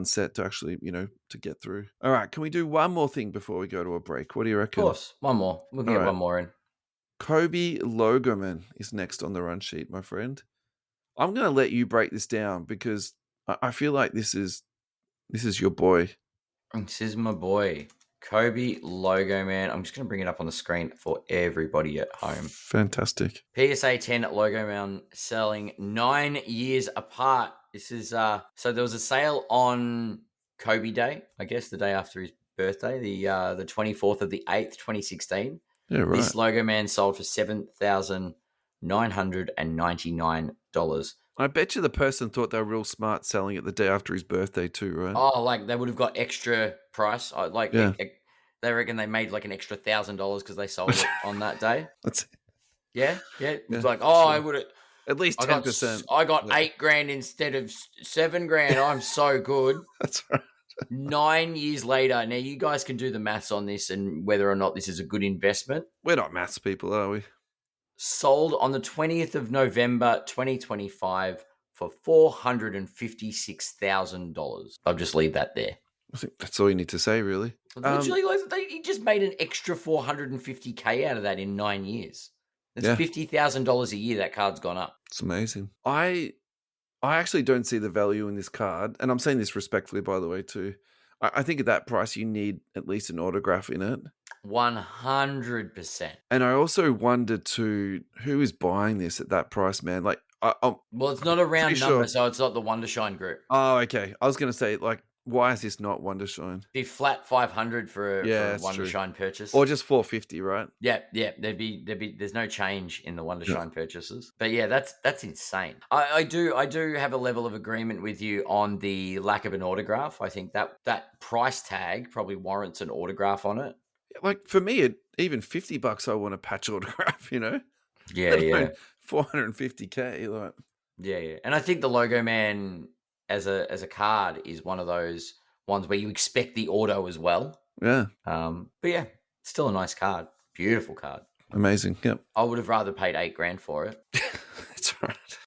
set to actually, to get through. All right. Can we do one more thing before we go to a break? What do you reckon? Of course. One more. We'll get one more in. Kobe Logoman is next on the run sheet, my friend. I'm going to let you break this down because I feel like this is your boy. This is my boy. Kobe Logoman. I'm just going to bring it up on the screen for everybody at home. Fantastic. PSA 10 Logoman selling 9 years apart. This is so there was a sale on Kobe Day, I guess, the day after his birthday, the 24th of the 8th, 2016. Yeah, right. This Logo Man sold for $7,999. I bet you the person thought they were real smart selling it the day after his birthday too, right? Oh, like they would have got extra price. They reckon they made like an extra $1,000 because they sold it on that day. Yeah. It's like, I would have at least 10%. I got $8,000 instead of $7,000. I'm so good. That's right. 9 years later, now you guys can do the maths on this and whether or not this is a good investment. We're not maths people, are we? Sold on the 20th of November, 2025 for $456,000. I'll just leave that there. I think that's all you need to say, really. Literally, he just made an extra $450K out of that in 9 years. That's $50,000 a year that card's gone up. It's amazing. I actually don't see the value in this card, and I'm saying this respectfully, by the way, too. I think at that price, you need at least an autograph in it. 100%. And I also wonder, too, who is buying this at that price, man? Like, well, it's not a round number, so it's not the Wondershine group. Oh, okay. I was going to say, like, why is this not Wondershine? Be flat 500 for a Wondershine purchase, or just 450, right? Yeah. There's no change in the Wondershine purchases, but yeah, that's insane. I do have a level of agreement with you on the lack of an autograph. I think that price tag probably warrants an autograph on it. Like for me, at even $50, I want a patch autograph. You know? Yeah. $450K, like. Yeah, and I think the Logo Man as a card is one of those ones where you expect the auto as well. Yeah. But yeah, still a nice card. Beautiful card. Amazing. Yep. I would have rather paid $8,000 for it.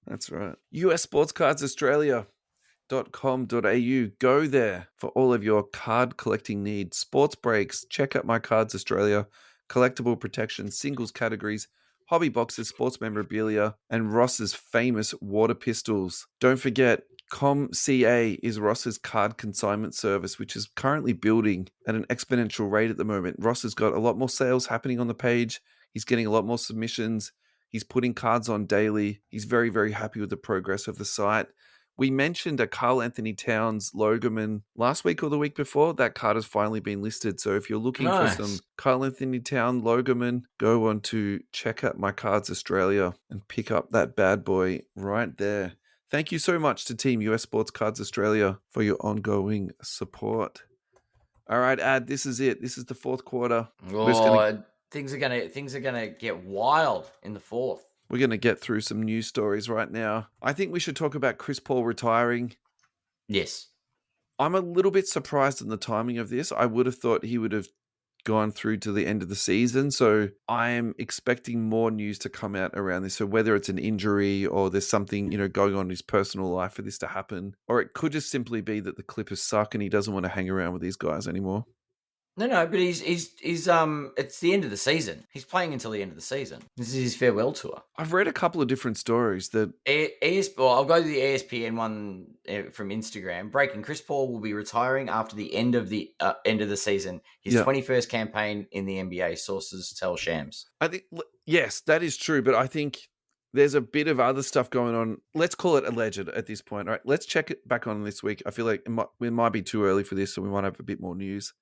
That's right. US Sports Cards Australia.com.au. Go there for all of your card collecting needs. Sports breaks. Check out My Cards Australia. Collectible protection, singles categories, hobby boxes, sports memorabilia, and Ross's famous water pistols. Don't forget, ComCA is Ross's card consignment service, which is currently building at an exponential rate at the moment. Ross has got a lot more sales happening on the page. He's getting a lot more submissions. He's putting cards on daily. He's very, very happy with the progress of the site. We mentioned a Karl Anthony Towns Logoman last week or the week before. That card has finally been listed. So if you're looking for some Karl Anthony Towns Logoman, go on to check out My Cards Australia and pick up that bad boy right there. Thank you so much to Team US Sports Cards Australia for your ongoing support. All right, Ad, this is it. This is the fourth quarter. Things are gonna get wild in the fourth. We're going to get through some news stories right now. I think we should talk about Chris Paul retiring. Yes. I'm a little bit surprised in the timing of this. I would have thought he would have gone through to the end of the season. So I am expecting more news to come out around this. So whether it's an injury or there's something, going on in his personal life for this to happen, or it could just simply be that the Clippers suck and he doesn't want to hang around with these guys anymore. No, but he's it's the end of the season. He's playing until the end of the season. This is his farewell tour. I've read a couple of different stories that I'll go to the ESPN one from Instagram. Breaking: Chris Paul will be retiring after the end of the season. His 21st campaign in the NBA. Sources tell Shams. I think yes, that is true, but I think there's a bit of other stuff going on. Let's call it alleged at this point. All right, let's check it back on this week. I feel like it might be too early for this, so we might have a bit more news.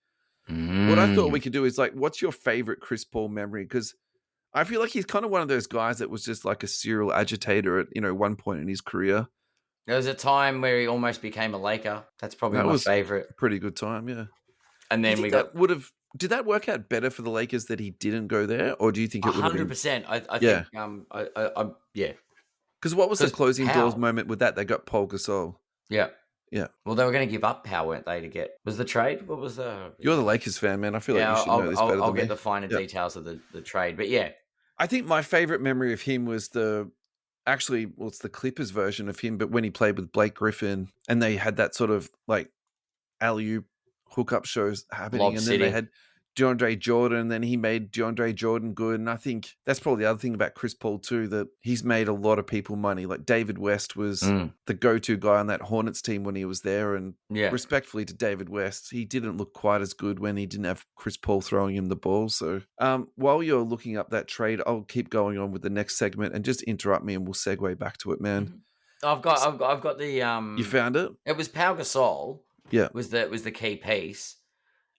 What I thought we could do is what's your favorite Chris Paul memory? Because I feel like he's kind of one of those guys that was just like a serial agitator at one point in his career. There was a time where he almost became a Laker. That's probably my favorite. Pretty good time, yeah. And then did that work out better for the Lakers that he didn't go there, or do you think it would have been 100%? I think yeah. Because what was the closing doors moment with that? They got Paul Gasol. Yeah. Yeah. Well, they were going to give up Powell, weren't they, to get... Was the trade? What was the... You're the Lakers fan, man. I feel like you should know this better than me. I'll get the finer details of the trade. But yeah. I think my favorite memory of him was it's the Clippers version of him, but when he played with Blake Griffin and they had that sort of alley-oop hookup shows happening. Then they had DeAndre Jordan, then he made DeAndre Jordan good. And I think that's probably the other thing about Chris Paul too, that he's made a lot of people money. Like David West was the go-to guy on that Hornets team when he was there. And respectfully to David West, he didn't look quite as good when he didn't have Chris Paul throwing him the ball. So while you're looking up that trade, I'll keep going on with the next segment and just interrupt me and we'll segue back to it, man. I've got the You found it? It was Pau Gasol. Yeah. Was the key piece.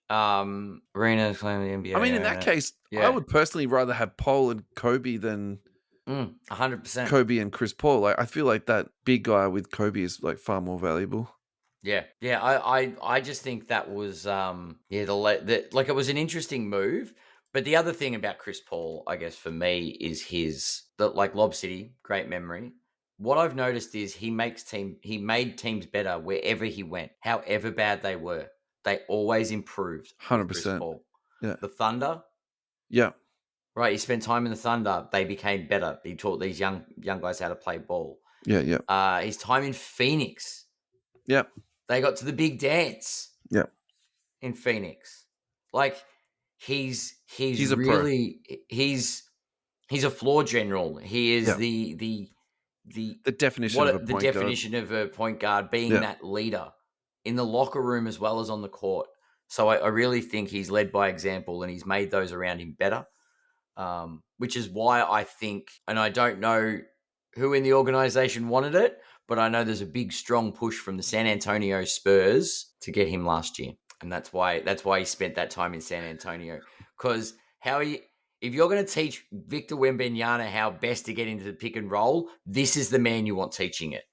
Arena's claiming the NBA. I mean, in that case, I would personally rather have Paul and Kobe than 100%. Kobe and Chris Paul. Like, I feel like that big guy with Kobe is like far more valuable. Yeah. I just think that was like it was an interesting move. But the other thing about Chris Paul, I guess for me, is like Lob City, great memory. What I've noticed is he made teams better wherever he went, however bad they were. They always improved. 100%. Chris Paul. Yeah. The Thunder. Yeah. Right. He spent time in the Thunder. They became better. He taught these young guys how to play ball. Yeah. Yeah. His time in Phoenix. Yeah. They got to the big dance. Yeah. In Phoenix. Like he's really he's a floor general. He is the definition of a point definition of a point guard, being that leader in the locker room as well as on the court. So I really think he's led by example, and he's made those around him better. Which is why I think, and I don't know who in the organization wanted it, but I know there's a big, strong push from the San Antonio Spurs to get him last year. And that's why he spent that time in San Antonio. Because if you're going to teach Victor Wembanyama how best to get into the pick and roll, this is the man you want teaching it.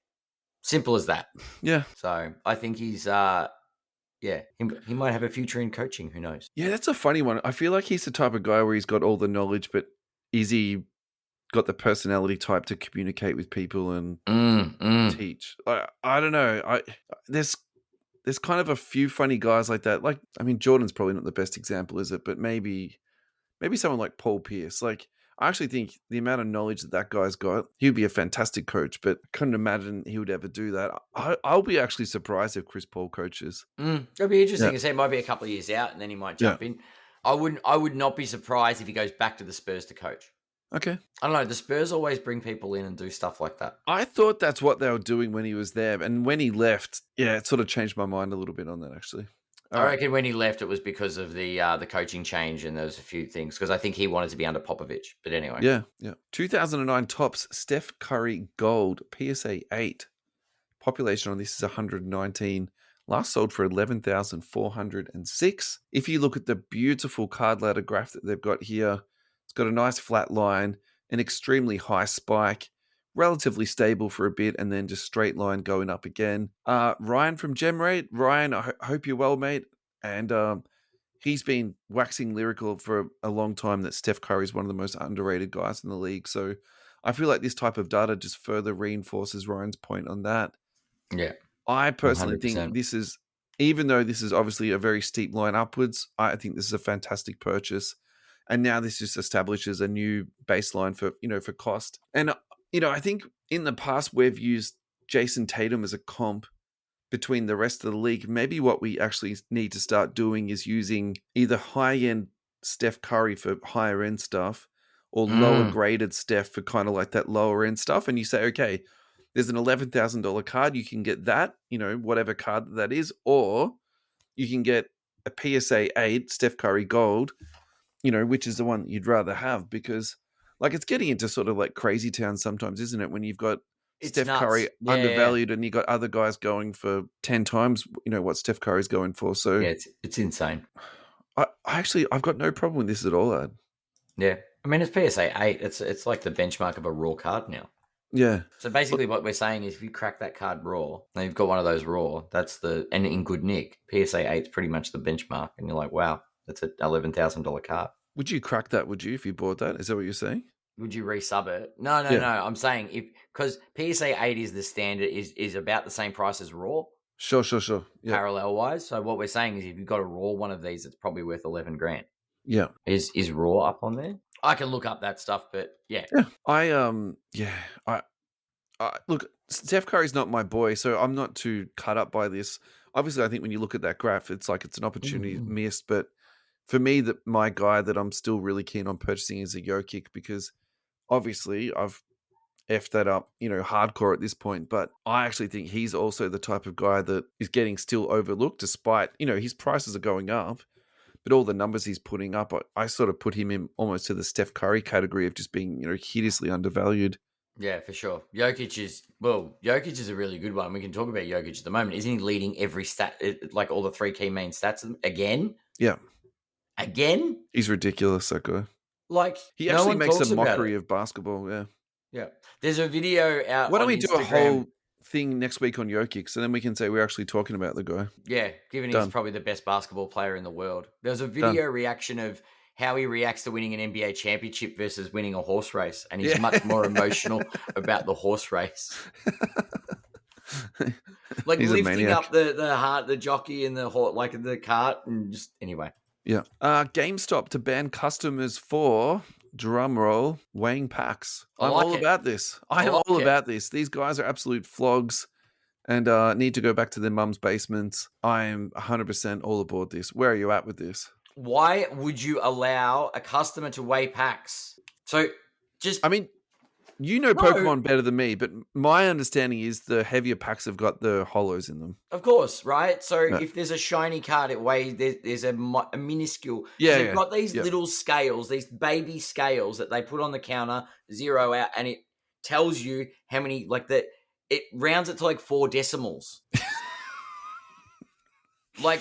Simple as that. Yeah. So I think he's, he might have a future in coaching. Who knows? Yeah, that's a funny one. I feel like he's the type of guy where he's got all the knowledge, but is he got the personality type to communicate with people and teach? I don't know. There's kind of a few funny guys like that. Like, I mean, Jordan's probably not the best example, is it? But maybe someone like Paul Pierce. Like, I actually think the amount of knowledge that guy's got, he'd be a fantastic coach, but I couldn't imagine he would ever do that. I'll be actually surprised if Chris Paul coaches. It'll be interesting to see. It might be a couple of years out, and then he might jump in. I would not be surprised if he goes back to the Spurs to coach. Okay. I don't know. The Spurs always bring people in and do stuff like that. I thought that's what they were doing when he was there. And when he left, it sort of changed my mind a little bit on that, actually. I reckon when he left, it was because of the coaching change, and there was a few things, because I think he wanted to be under Popovich. But anyway. Yeah. 2009 tops, Steph Curry Gold, PSA 8. Population on this is 119. Last sold for 11,406. If you look at the beautiful card ladder graph that they've got here, it's got a nice flat line, an extremely high spike, relatively stable for a bit, and then just straight line going up again. Ryan from GemRate. Ryan, I hope you're well, mate. And he's been waxing lyrical for a long time that Steph Curry is one of the most underrated guys in the league. So I feel like this type of data just further reinforces Ryan's point on that. Yeah. I personally 100%. Think this is, even though this is obviously a very steep line upwards, I think this is a fantastic purchase. And now this just establishes a new baseline for cost. And, I think in the past we've used Jason Tatum as a comp between the rest of the league. Maybe what we actually need to start doing is using either high-end Steph Curry for higher-end stuff or lower-graded Steph for kind of like that lower-end stuff. And you say, okay, there's an $11,000 card. You can get that, whatever card that is, or you can get a PSA 8 Steph Curry Gold, which is the one that you'd rather have, because like it's getting into sort of like crazy town sometimes, isn't it? When you've got Steph Curry undervalued and you got other guys going for 10 times, what Steph Curry's going for. So yeah, it's insane. I've got no problem with this at all, Ad. Yeah. I mean, it's PSA 8. It's like the benchmark of a raw card now. Yeah. So basically what we're saying is if you crack that card raw, and you've got one of those raw, and in good nick, PSA 8 is pretty much the benchmark. And you're like, wow, that's an $11,000 card. Would you crack that, would you, if you bought that? Is that what you're saying? Would you resub it? No. I'm saying because PSA 8 is the standard, is about the same price as raw. Sure. Yeah. Parallel wise. So what we're saying is if you've got a raw one of these, it's probably worth $11,000. Yeah. Is raw up on there? I can look up that stuff, but yeah. I look, Steph Curry's not my boy, so I'm not too cut up by this. Obviously, I think when you look at that graph, it's like it's an opportunity missed. But for me, my guy that I'm still really keen on purchasing is a Jokic, because obviously I've effed that up, hardcore at this point. But I actually think he's also the type of guy that is getting still overlooked, despite, his prices are going up. But all the numbers he's putting up, I sort of put him in almost to the Steph Curry category of just being, hideously undervalued. Yeah, for sure. Jokic is a really good one. We can talk about Jokic at the moment. Isn't he leading every stat, like all the three key main stats again? Yeah. Again? He's ridiculous, that guy. Like, He no actually one makes a talks about it. mockery of basketball, yeah. Yeah. There's a video out Why don't on we do a Instagram. whole thing next week on Jokic, so then we can say we're actually talking about the guy. Yeah, given he's Done. probably the best basketball player in the world. There's a Done. video reaction of how he reacts to winning an NBA championship versus winning a horse race, and he's Yeah. much more emotional about the horse race. Like He's a lifting maniac. up the jockey and the cart, and just anyway. Yeah. Gamestop to ban customers for, drum roll, weighing packs. I'm all about this. I am all about this. These guys are absolute flogs and need to go back to their mum's basements. I am 100% all aboard this. Where are you at with this? Why would you allow a customer to weigh packs? So just... I mean, you know Pokemon better than me, but my understanding is the heavier packs have got the hollows in them. Of course, right? So if there's a shiny card, it weighs, there's a minuscule. Yeah, so they've got these little scales, these baby scales that they put on the counter, zero out, and it tells you how many, it rounds it to like 4 decimals. Like...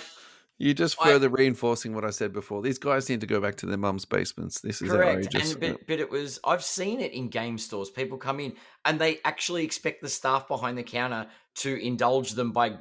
You're just further reinforcing what I said before. These guys need to go back to their mum's basements. This is outrageous. But it was... I've seen it in game stores. People come in and they actually expect the staff behind the counter to indulge them by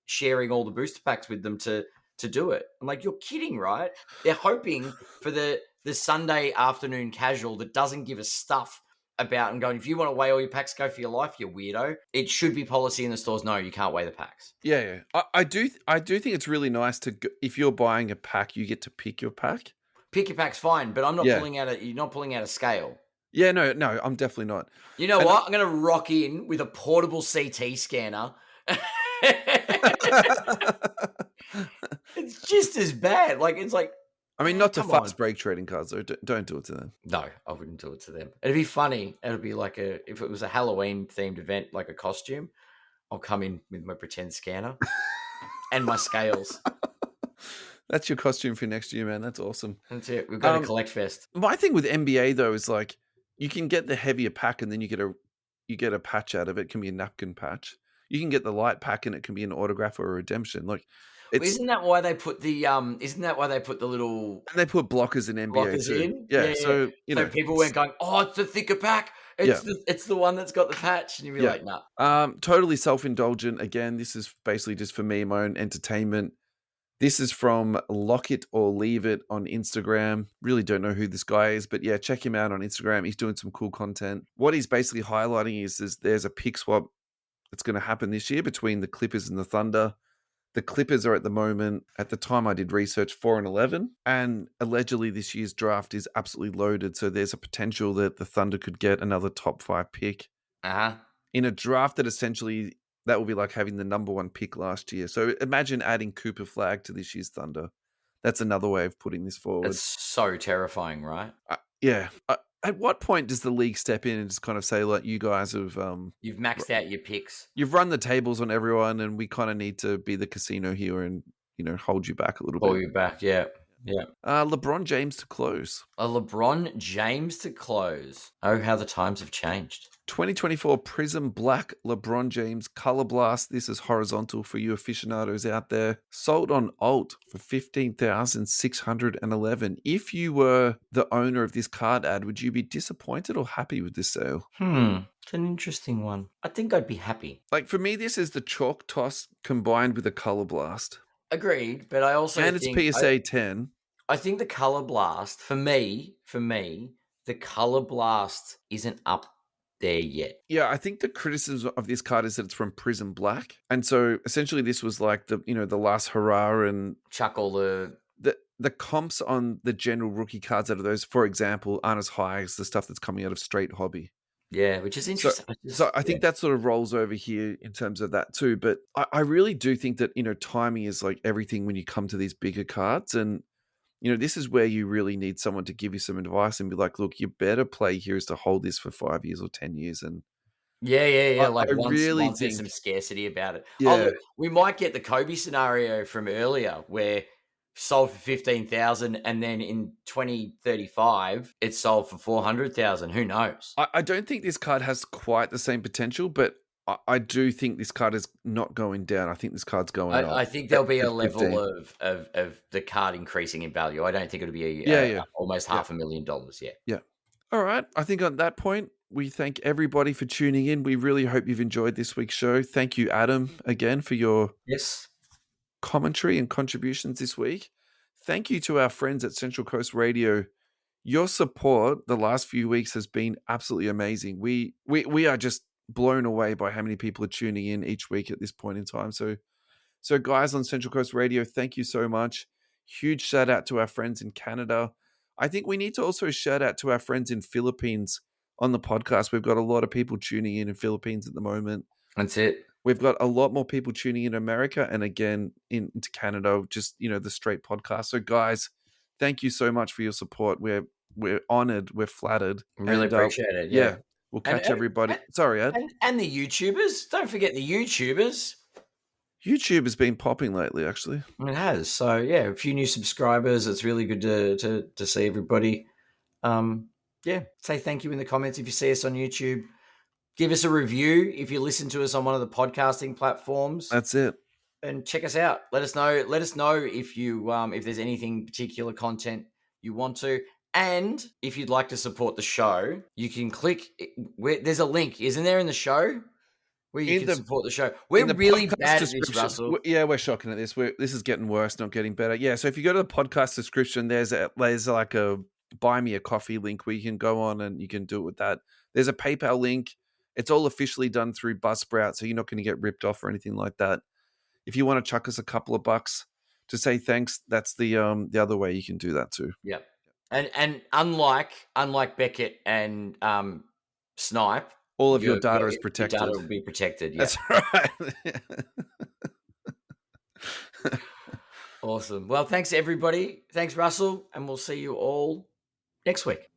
sharing all the booster packs with them to do it. I'm like, you're kidding, right? They're hoping for the Sunday afternoon casual that doesn't give a stuff about and going, if you want to weigh all your packs, go for your life, you weirdo. It should be policy in the stores. No, you can't weigh the packs. Yeah. I do think it's really nice to, if you're buying a pack, you get to pick your pack. Pick your pack's fine, but I'm not pulling out you're not pulling out a scale. Yeah, no, I'm definitely not. You know what? I'm going to rock in with a portable CT scanner. It's just as bad. Like, it's like... I mean, not to fast break trading cards, though. Don't do it to them. No, I wouldn't do it to them. It'd be funny. It'd be like if it was a Halloween-themed event, like a costume, I'll come in with my pretend scanner and my scales. That's your costume for next year, man. That's awesome. That's it. We've got a collect fest. My thing with NBA, though, is like you can get the heavier pack and then you get a patch out of it. It can be a napkin patch. You can get the light pack and it can be an autograph or a redemption. Like, isn't that why they put the little... And they put blockers in NBA too. In? Yeah, so so people weren't going, oh, it's the thicker pack. It's the one that's got the patch, and you'd be like, nah. Totally self-indulgent. Again, this is basically just for me, my own entertainment. This is from Lock It or Leave It on Instagram. Really don't know who this guy is, but yeah, check him out on Instagram. He's doing some cool content. What he's basically highlighting is there's a pick swap that's going to happen this year between the Clippers and the Thunder. The Clippers are at the moment, at the time I did research, 4-11, and allegedly this year's draft is absolutely loaded. So there's a potential that the Thunder could get another top 5 pick in a draft that essentially that will be like having the number 1 pick last year. So imagine adding Cooper Flag to this year's Thunder. That's another way of putting this forward. It's so terrifying, right? Yeah. At what point does the league step in and just kind of say, like, you guys have... you've maxed out your picks. You've run the tables on everyone, and we kind of need to be the casino here and, hold you back a little bit. Hold you back, yeah. Yeah. LeBron James to close. A LeBron James to close. Oh, how the times have changed. 2024 Prism Black LeBron James Color Blast. This is horizontal for you aficionados out there. Sold on Alt for $15,611. If you were the owner of this card ad, would you be disappointed or happy with this sale? It's an interesting one. I think I'd be happy. Like, for me, this is the chalk toss combined with a Color Blast. Agreed, but I also think... And it's PSA 10. I think the Color Blast, for me, the Color Blast isn't up there yet. Yeah, I think the criticism of this card is that it's from Prism Black. And so essentially this was like the last hurrah and chuck all the comps on the general rookie cards out of those, for example, aren't as high as the stuff that's coming out of Straight Hobby. Yeah, which is interesting. So I think that sort of rolls over here in terms of that too. But I really do think that, timing is like everything when you come to these bigger cards. And, this is where you really need someone to give you some advice and be like, look, your better play here is to hold this for 5 years or 10 years. And yeah. Once there's some scarcity about it. Yeah. Look, we might get the Kobe scenario from earlier where sold for 15,000, and then in 2035 it's sold for 400,000. Who knows? I don't think this card has quite the same potential, but I do think this card is not going down. I think this card's going up. I think there'll be a level 15. of the card increasing in value. I don't think it'll be almost $500,000 yet. Yeah. All right. I think on that point, we thank everybody for tuning in. We really hope you've enjoyed this week's show. Thank you, Adam, again for your commentary and contributions this week. Thank you to our friends at Central Coast Radio. Your support the last few weeks has been absolutely amazing. We are just blown away by how many people are tuning in each week at this point in time. So guys on Central Coast Radio, thank you so much. Huge shout out to our friends in Canada. I think we need to also shout out to our friends in Philippines on the podcast. We've got a lot of people tuning in Philippines at the moment. That's it. We've got a lot more people tuning in America and again into Canada, just, the straight podcast. So guys, thank you so much for your support. We're honored. We're flattered. Really appreciate it. Yeah. We'll catch everybody. Sorry, Ed. And the YouTubers. Don't forget the YouTubers. YouTube has been popping lately, actually. It has. So, yeah, a few new subscribers. It's really good to see everybody. Say thank you in the comments if you see us on YouTube. Give us a review if you listen to us on one of the podcasting platforms. That's it. And check us out. Let us know. Let us know if you if there's anything particular content you want to. And if you'd like to support the show, you can click. There's a link, isn't there, in the show where you can support the show? We're really bad at this, Russell. Yeah, we're shocking at this. This is getting worse, not getting better. Yeah, so if you go to the podcast description, there's like a buy me a coffee link where you can go on and you can do it with that. There's a PayPal link. It's all officially done through Buzzsprout, so you're not going to get ripped off or anything like that. If you want to chuck us a couple of bucks to say thanks, that's the other way you can do that too. Yeah. And unlike Beckett and Snipe, all of your data is protected. Your data will be protected. Yeah. That's right. Awesome. Well, thanks everybody. Thanks, Russell, and we'll see you all next week.